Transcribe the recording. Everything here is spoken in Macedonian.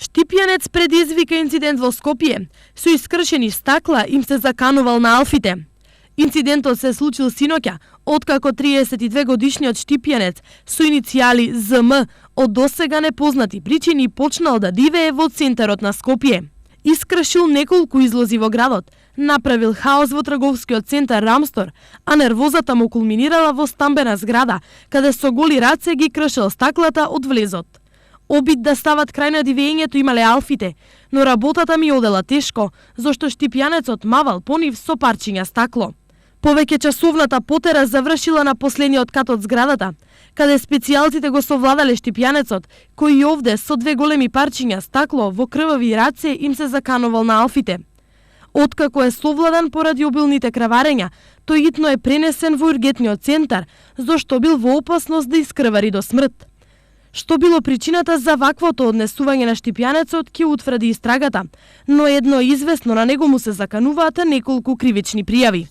Штипјанец предизвика инцидент во Скопје. Со искршени стакла им се заканувал на алфите. Инцидентот се случил синоќа, откако 32 годишниот штипјанец со иницијали ЗМ од досега непознати причини почнал да дивее во центарот на Скопје. Искршил неколку излози во градот, направил хаос во трговскиот центар Рамстор, а нервозата му кулминирала во стамбена зграда, каде со голи раце ги кршел стаклата од влезот. Обид да стават крај на дивењето имале алфите, но работата ми одела тешко, зашто штипјанецот мавал по нив со парчиња стакло. Повеќе часовната потера завршила на последниот кат од зградата, каде специјалците го совладале штипјанецот, кој и овде со две големи парчиња стакло во крвави раце им се заканувал на алфите. Откако е совладан поради обилните краварења, тој итно е пренесен во ургентниот центар, зашто бил во опасност да искрвари до смрт. Што било причината за ваквото однесување на штипјанецот ќе утврди истрагата, но едно е известно, на него му се закануваат неколку кривични пријави.